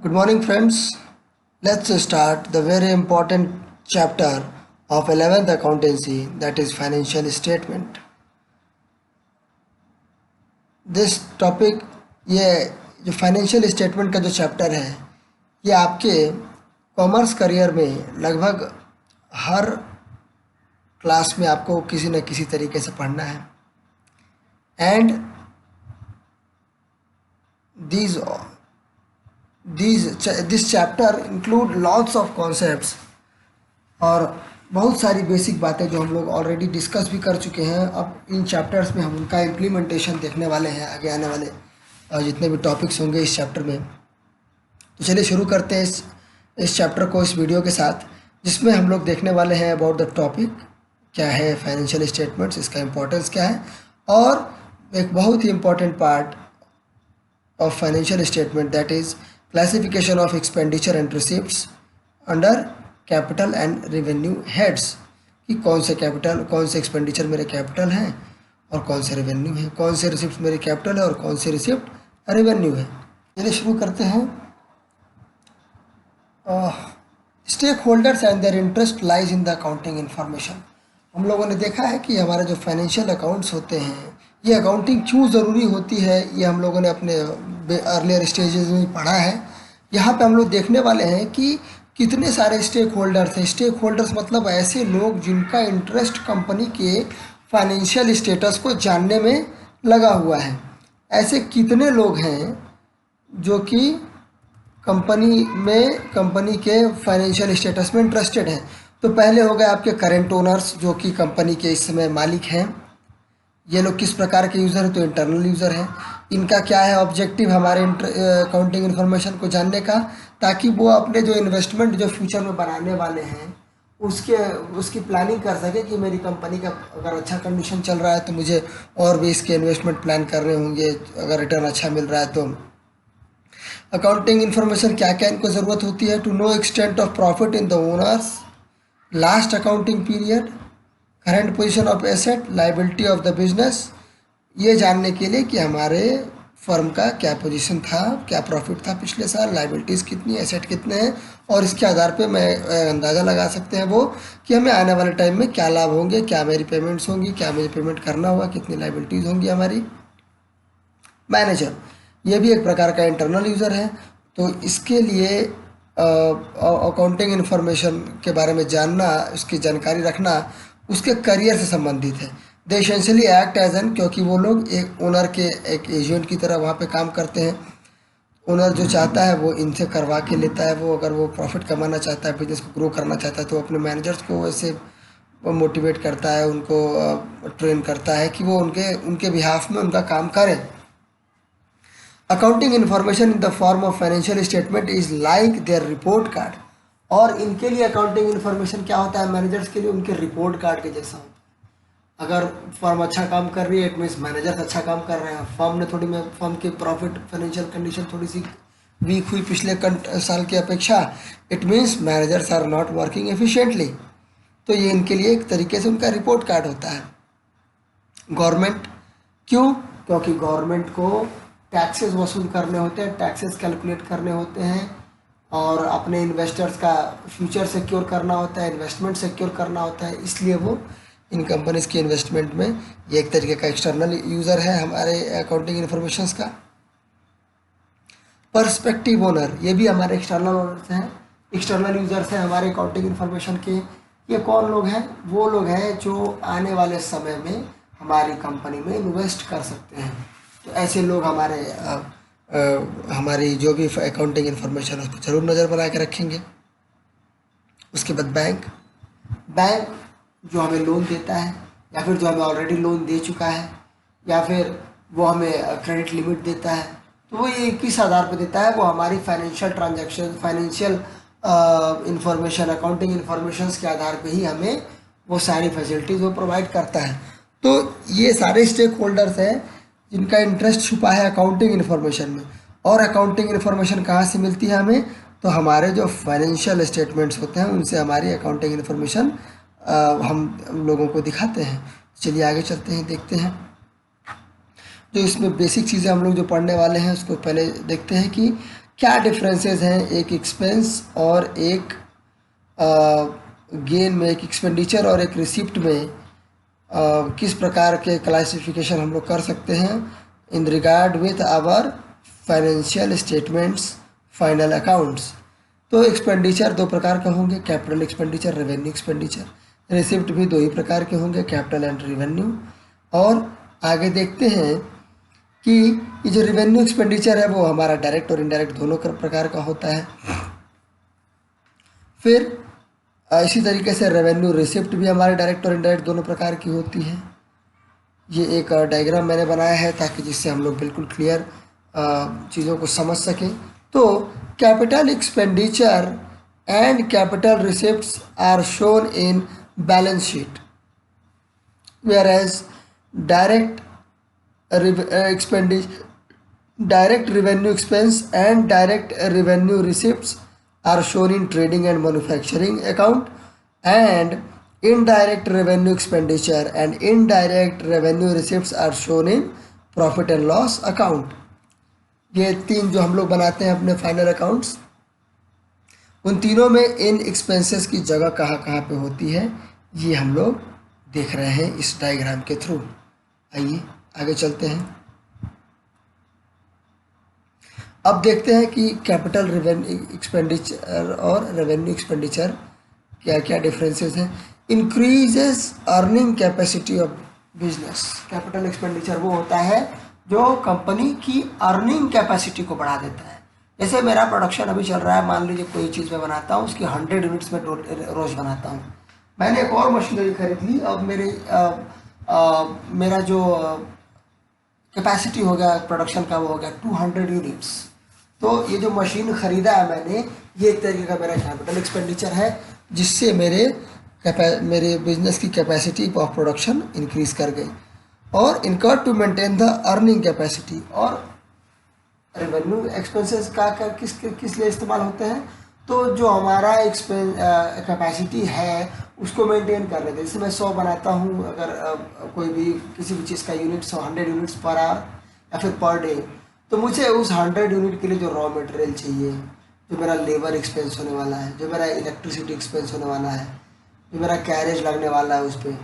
Good morning, friends. Let's start the very important chapter of 11th accountancy, that is financial statement. This topic, ये जो financial statement का जो chapter है, ये आपके कॉमर्स करियर में लगभग हर क्लास में आपको किसी न किसी तरीके से पढ़ना है. And this chapter include lots of concepts और बहुत सारी बेसिक बातें जो हम लोग ऑलरेडी डिस्कस भी कर चुके हैं. अब इन चैप्टर्स में हम उनका इम्प्लीमेंटेशन देखने वाले हैं आगे आने वाले जितने भी टॉपिक्स होंगे इस चैप्टर में. तो चलिए शुरू करते हैं इस चैप्टर को इस वीडियो के साथ, जिसमें हम लोग देखने वाले हैं अबाउट द टॉपिक क्या है फाइनेंशियल स्टेटमेंट्स, इसका इम्पोर्टेंस क्या है, और एक बहुत ही important part of financial statement that is classification of expenditure and receipts under capital and revenue heads, कि कौन से कैपिटल कौन से एक्सपेंडिचर मेरे कैपिटल हैं और कौन से रेवेन्यू है, कौन से रिसिप्ट मेरे कैपिटल है और कौन से रिसिप्ट रेवेन्यू है. चलिए शुरू करते हैं. Stakeholders and their interest lies in the accounting information. हम लोगों ने देखा है कि हमारे जो फाइनेंशियल अकाउंट्स होते हैं, ये अकाउंटिंग क्यों ज़रूरी होती है, ये हम लोगों ने अपने अर्लियर स्टेजेस में पढ़ा है. यहाँ पे हम लोग देखने वाले हैं कि कितने सारे स्टेक होल्डर्स हैं. स्टेक होल्डर्स मतलब ऐसे लोग जिनका इंटरेस्ट कंपनी के फाइनेंशियल स्टेटस को जानने में लगा हुआ है. ऐसे कितने लोग हैं जो कि कंपनी के फाइनेंशियल स्टेटस में इंटरेस्टेड हैं. तो पहले हो गए आपके करेंट ओनर्स, जो कि कंपनी के इस समय मालिक हैं. ये लोग किस प्रकार के यूज़र हैं, तो इंटरनल यूज़र हैं. इनका क्या है ऑब्जेक्टिव हमारे अकाउंटिंग इन्फॉर्मेशन को जानने का, ताकि वो अपने जो इन्वेस्टमेंट जो फ्यूचर में बनाने वाले हैं उसकी प्लानिंग कर सके कि मेरी कंपनी का अगर अच्छा कंडीशन चल रहा है तो मुझे और भी इसके इन्वेस्टमेंट प्लान करने होंगे, अगर रिटर्न अच्छा मिल रहा है तो. अकाउंटिंग इन्फॉर्मेशन क्या क्या इनको ज़रूरत होती है, to know extent of profit in the owners last accounting period, current position of asset, liability of the business, ये जानने के लिए कि हमारे फर्म का क्या पोजीशन था, क्या प्रॉफिट था पिछले साल, लाइबिलिटीज़ कितनी, एसेट कितने हैं, और इसके आधार पे मैं अंदाज़ा लगा सकते हैं वो कि हमें आने वाले टाइम में क्या लाभ होंगे, क्या मेरी पेमेंट्स होंगी, क्या मुझे पेमेंट करना होगा, कितनी लाइबिलिटीज़ होंगी हमारी. मैनेजर ये भी एक प्रकार का इंटरनल यूज़र है. तो इसके लिए अकाउंटिंग इन्फॉर्मेशन के बारे में जानना, उसकी जानकारी रखना उसके करियर से संबंधित है. दे एसेंशियली एक्ट एज एन, क्योंकि वो लोग एक ओनर के एक एजेंट की तरह वहाँ पे काम करते हैं. ओनर जो चाहता है वो इनसे करवा के लेता है. वो अगर वो प्रॉफिट कमाना चाहता है, बिजनेस को ग्रो करना चाहता है, तो अपने मैनेजर्स को वैसे मोटिवेट करता है, उनको ट्रेन करता है कि वो उनके बिहाफ में उनका काम करें. Accounting information in the form of financial statement is like there report card. और इनके लिए अकाउंटिंग इन्फॉर्मेशन क्या होता है, मैनेजर्स के लिए उनके रिपोर्ट कार्ड के जैसा होता है. अगर फर्म अच्छा काम कर रही है इट मीन्स मैनेजर्स अच्छा काम कर रहे हैं. फर्म की प्रॉफिट फाइनेंशियल कंडीशन थोड़ी सी वीक हुई पिछले साल की अपेक्षा, it means managers are not working efficiently. तो ये इनके लिए एक तरीके से उनका रिपोर्ट कार्ड होता है. गवर्नमेंट क्यों, क्योंकि गवर्नमेंट को टैक्सेस वसूल करने होते हैं, टैक्सेस कैलकुलेट करने होते हैं, और अपने इन्वेस्टर्स का फ्यूचर सिक्योर करना होता है, इन्वेस्टमेंट सिक्योर करना होता है. इसलिए वो इन कंपनीज़ की इन्वेस्टमेंट में ये एक तरीके का एक्सटर्नल यूज़र है हमारे अकाउंटिंग इन्फॉर्मेशंस का. पर्सपेक्टिव ओनर ये भी हमारे एक्सटर्नल ओनर्स हैं, एक्सटर्नल यूज़र्स हैं हमारे अकाउंटिंग इन्फॉर्मेशन के. ये कौन लोग हैं, वो लोग हैं जो आने वाले समय में हमारी कंपनी में इन्वेस्ट कर सकते हैं. तो ऐसे लोग हमारी जो भी अकाउंटिंग इन्फॉर्मेशन है उस पर ज़रूर नज़र बना के रखेंगे. उसके बाद बैंक जो हमें लोन देता है, या फिर जो हमें ऑलरेडी लोन दे चुका है, या फिर वो हमें क्रेडिट लिमिट देता है, तो वो ये किस आधार पर देता है, वो हमारी financial transaction, financial information, accounting informations के आधार पे ही हमें वो सारी फैसिलिटीज़ वो प्रोवाइड करता है. तो ये सारे स्टेक होल्डर्स हैं जिनका इंटरेस्ट छुपा है अकाउंटिंग इन्फॉर्मेशन में. और अकाउंटिंग इन्फॉर्मेशन कहाँ से मिलती है हमें, तो हमारे जो फाइनेंशियल स्टेटमेंट्स होते हैं उनसे हमारी अकाउंटिंग इन्फॉर्मेशन हम लोगों को दिखाते हैं. चलिए आगे चलते हैं, देखते हैं. जो इसमें बेसिक चीज़ें हम लोग जो पढ़ने वाले हैं उसको पहले देखते हैं कि क्या डिफरेंसेस हैं एक एक्सपेंस और एक गेन में, एक एक्सपेंडिचर और एक रिसिप्ट में किस प्रकार के क्लासिफिकेशन हम लोग कर सकते हैं in regard with our financial statements, final accounts. तो एक्सपेंडिचर दो प्रकार के होंगे, capital expenditure, revenue expenditure. Receipt भी दो ही प्रकार के होंगे, कैपिटल एंड रेवेन्यू। और आगे देखते हैं कि ये जो रेवेन्यू एक्सपेंडिचर है वो हमारा डायरेक्ट और इनडायरेक्ट दोनों प्रकार का होता है। फिर इसी तरीके से रेवेन्यू रिसिप्ट भी हमारे डायरेक्ट और इनडायरेक्ट दोनों प्रकार की होती है। ये एक डायग्राम मैंने बनाया है ताकि जिससे हम लोग बिल्कुल क्लियर चीज़ों को समझ सकें। तो capital expenditure and capital receipts are shown in balance sheet, whereas direct direct revenue expense and direct revenue receipts are shown in trading and manufacturing account, and indirect revenue expenditure and indirect revenue receipts are shown in profit and loss account। ये तीन जो हम लोग बनाते हैं अपने final accounts, उन तीनों में इन एक्सपेंसेस की जगह कहाँ कहाँ पे होती है ये हम लोग देख रहे हैं इस डायग्राम के थ्रू। आइए आगे चलते हैं। अब देखते हैं कि कैपिटल एक्सपेंडिचर और रेवेन्यू एक्सपेंडिचर क्या क्या डिफरेंसेस हैं। Increases earning capacity of business. Capital expenditure वो होता है जो कंपनी की अर्निंग कैपेसिटी को बढ़ा देता है। जैसे मेरा प्रोडक्शन अभी चल रहा है, मान लीजिए कोई चीज़ मैं बनाता हूँ, उसकी 100 यूनिट्स में रोज़ बनाता हूँ। मैंने एक और मशीनरी खरीद ली, अब मेरा जो कैपेसिटी हो गया प्रोडक्शन का वो हो गया 200 यूनिट्स। तो ये जो मशीन ख़रीदा है मैंने, ये एक तरीके का मेरा कैपिटल एक्सपेंडिचर है जिससे मेरे बिजनेस की कैपेसिटी ऑफ प्रोडक्शन इंक्रीज़ कर गई। और incurred to maintain the earning capacity. और रेवेन्यू एक्सपेंसेस का किस लिए इस्तेमाल होते हैं, तो जो हमारा कैपेसिटी है उसको मेंटेन कर रहे थे। जैसे मैं 100 बनाता हूँ, अगर कोई भी किसी भी चीज़ का यूनिट 100 यूनिट्स पर आवर या फिर पर डे, तो मुझे उस 100 यूनिट के लिए जो रॉ मटेरियल चाहिए, जो मेरा लेबर एक्सपेंस होने वाला है, जो मेरा इलेक्ट्रिसिटी एक्सपेंस होने वाला है, जो मेरा कैरेज लगने वाला है उस पर,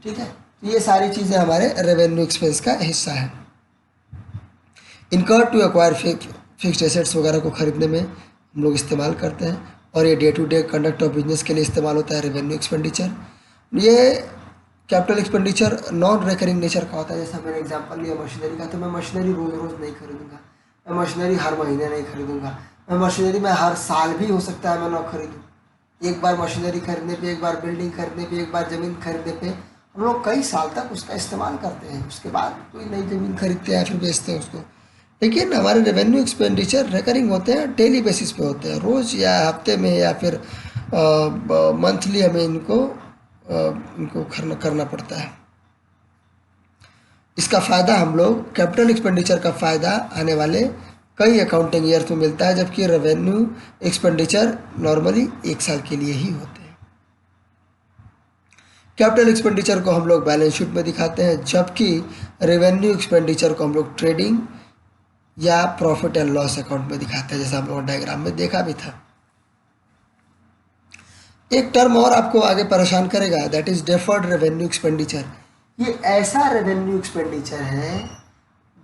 ठीक है, तो ये सारी चीज़ें हमारे रेवेन्यू एक्सपेंस का हिस्सा है। Incurred to acquire fixed assets वगैरह को खरीदने में हम लोग इस्तेमाल करते हैं, और ये day to day conduct of business के लिए इस्तेमाल होता है रेवेन्यू एक्सपेंडिचर। ये capital expenditure non recurring nature का होता है। जैसे मैंने एग्जांपल लिया मशीनरी का, तो मैं मशीनरी रोज़ रोज़ नहीं खरीदूंगा, मैं मशीनरी हर महीने नहीं खरीदूंगा, मैं मशीनरी में हर साल भी हो सकता है मैं ना खरीदूँ। एक बार मशीनरी खरीदने पे, एक बार बिल्डिंग खरीदने पे, एक बार ज़मीन खरीदने पे हम लोग कई साल तक उसका इस्तेमाल करते हैं, उसके बाद कोई नई ज़मीन खरीदते हैं फिर बेचते हैं उसको। लेकिन हमारे रेवेन्यू एक्सपेंडिचर रिकरिंग होते हैं, डेली बेसिस पे होते हैं, रोज़ या हफ्ते में या फिर मंथली हमें इनको करना पड़ता है। इसका फ़ायदा हम लोग, कैपिटल एक्सपेंडिचर का फ़ायदा आने वाले कई अकाउंटिंग ईयर में मिलता है, जबकि रेवेन्यू एक्सपेंडिचर नॉर्मली 1 साल के लिए ही होते हैं। कैपिटल एक्सपेंडिचर को हम लोग बैलेंस शीट में दिखाते हैं, जबकि रेवेन्यू एक्सपेंडिचर को हम लोग ट्रेडिंग या प्रॉफिट एंड लॉस अकाउंट में दिखाते हैं, जैसा हम लोग डायग्राम में देखा भी था। एक टर्म और आपको आगे परेशान करेगा, that is deferred revenue expenditure. ये ऐसा रेवेन्यू एक्सपेंडिचर है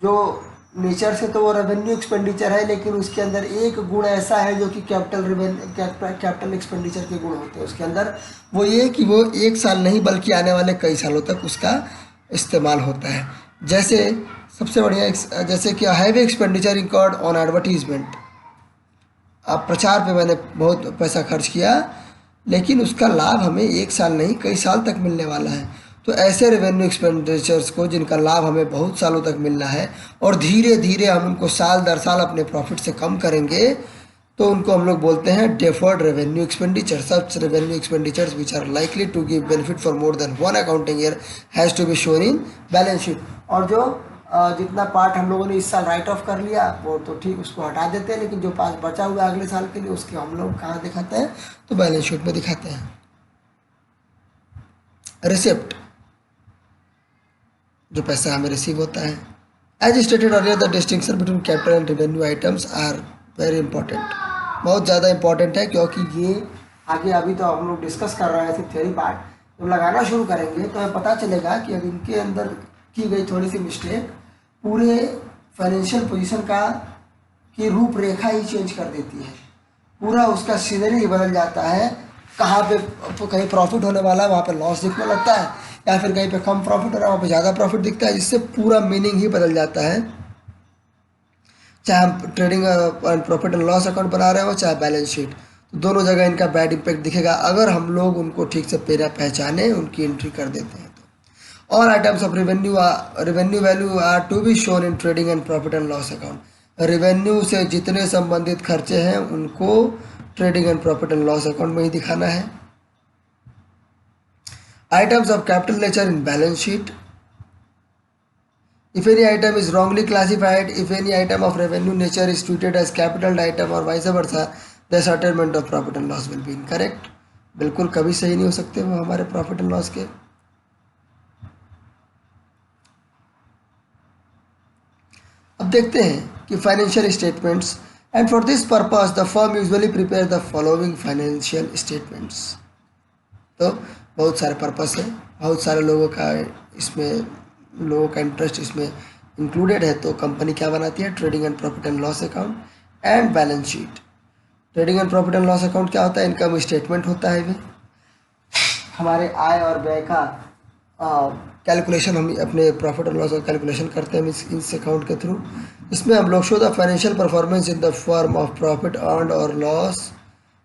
जो नेचर से तो वो रेवेन्यू एक्सपेंडिचर है, लेकिन उसके अंदर एक गुण ऐसा है जो कि कैपिटल एक्सपेंडिचर के गुण होते हैं उसके अंदर। वो ये कि वो 1 साल नहीं बल्कि आने वाले कई सालों तक उसका इस्तेमाल होता है। जैसे सबसे बढ़िया, जैसे कि heavy expenditure incurred on advertisement. अब प्रचार पे मैंने बहुत पैसा खर्च किया, लेकिन उसका लाभ हमें 1 साल नहीं कई साल तक मिलने वाला है। तो ऐसे रेवेन्यू एक्सपेंडिचर्स को जिनका लाभ हमें बहुत सालों तक मिलना है और धीरे धीरे हम उनको साल दर साल अपने प्रॉफिट से कम करेंगे, तो उनको हम लोग बोलते हैं deferred revenue expenditure. Such revenue expenditures which are likely to give benefit for more than 1 accounting year has to be shown in balance sheet. और जो जितना पार्ट हम लोगों ने इस साल राइट ऑफ कर लिया वो तो ठीक, उसको हटा देते हैं, लेकिन जो पास बचा हुआ अगले साल के लिए उसके हम लोग कहाँ दिखाते हैं, तो बैलेंस शीट में दिखाते हैं। रिसिप्ट, जो पैसा हमें रिसीव होता है। As stated earlier the distinction between capital and revenue items are very important, बहुत ज़्यादा इंपॉर्टेंट है, क्योंकि ये आगे अभी तो हम लोग डिस्कस कर रहे हैं सिर्फ थ्योरी पार्ट, जब लगाना शुरू करेंगे तो हमें पता चलेगा कि अब इनके अंदर की गई थोड़ी सी मिस्टेक पूरे फाइनेंशियल पोजीशन का की रूपरेखा ही चेंज कर देती है, पूरा उसका सीनरी ही बदल जाता है। कहाँ पे कहीं प्रॉफिट होने वाला है वहाँ पे लॉस दिखने लगता है, या फिर कहीं पे कम प्रॉफिट हो रहा है वहाँ पे ज़्यादा प्रॉफिट दिखता है, जिससे पूरा मीनिंग ही बदल जाता है। चाहे हम trading and profit and loss account बना रहे हो, चाहे बैलेंस शीट, तो दोनों जगह इनका बैड इम्पैक्ट दिखेगा अगर हम लोग उनको ठीक से पहचाने, उनकी एंट्री कर देते हैं तो। All items of revenue value are to be shown in trading and profit and loss account. रेवेन्यू से जितने संबंधित खर्चे हैं उनको trading and profit and loss account में ही दिखाना है। Items of capital nature in balance sheet. If any item is wrongly classified, if any item of revenue nature is treated as capital item or vice versa, the ascertainment of profit and loss will be incorrect. बिल्कुल कभी सही नहीं हो सकते वो हमारे profit and loss के। अब देखते हैं कि financial statements, and for this purpose the firm usually prepare the following financial statements. तो बहुत सारे पर्पस है, बहुत सारे लोगों का इंटरेस्ट इसमें इंक्लूडेड है। तो कंपनी क्या बनाती है? Trading and profit and loss account and balance sheet. Trading and profit and loss account क्या होता है? इनकम स्टेटमेंट होता है। हमारे आय और व्यय का कैलकुलेशन, हम अपने प्रॉफिट और लॉस का कैलकुलेशन करते हैं इस अकाउंट के थ्रू। इसमें हम लोग show the financial performance in the form of profit earned और loss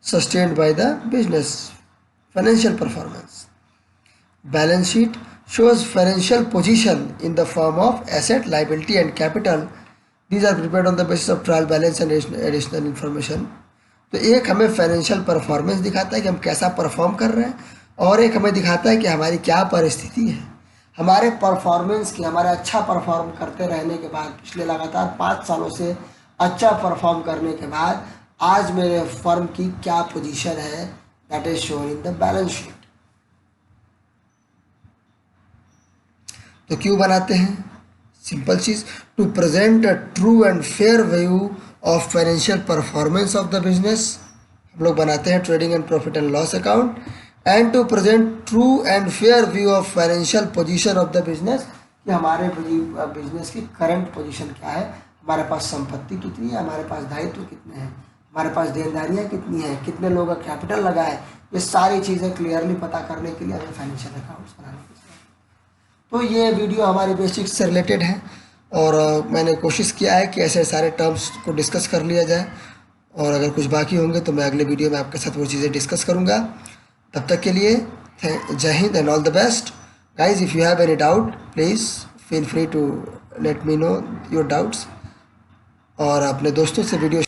sustained by the business, financial performance. Balance sheet shows financial position in the form of asset, liability and capital. These are prepared on the basis of trial balance and additional information. तो एक हमें financial performance दिखाता है कि हम कैसा perform कर रहे हैं, और एक हमें दिखाता है कि हमारी क्या परिस्थिति है। हमारे परफॉर्मेंस की, हमारे अच्छा परफॉर्म करते रहने के बाद, पिछले लगातार 5 सालों से अच्छा परफॉर्म करने के बाद आज मेरे फर्म की क्या पोजीशन है, that is shown in the balance sheet. तो क्यों बनाते हैं? सिंपल चीज़, to present a true and fair view of financial performance of the business. हम लोग बनाते हैं trading and profit and loss account, and to present true and fair view of financial position of the business, कि हमारे business की current position क्या है, हमारे पास संपत्ति कितनी है, हमारे पास दायित्व कितने हैं, हमारे पास देनदारियाँ कितनी हैं, कितने लोगों का कैपिटल लगा है। ये सारी चीज़ें क्लियरली पता करने के लिए हमें फाइनेंशियल अकाउंट्स बनाने की। तो ये वीडियो हमारे बेसिक्स से रिलेटेड है, और मैंने कोशिश किया है कि ऐसे सारे टर्म्स को डिस्कस कर लिया जाए, और अगर कुछ बाकी होंगे तो मैं अगले वीडियो में आपके साथ वो चीज़ें डिस्कस करूँगा। तब तक के लिए जय हिंद and all the best guys. If you have any doubt please feel free to let me know your doubts, और अपने दोस्तों से वीडियो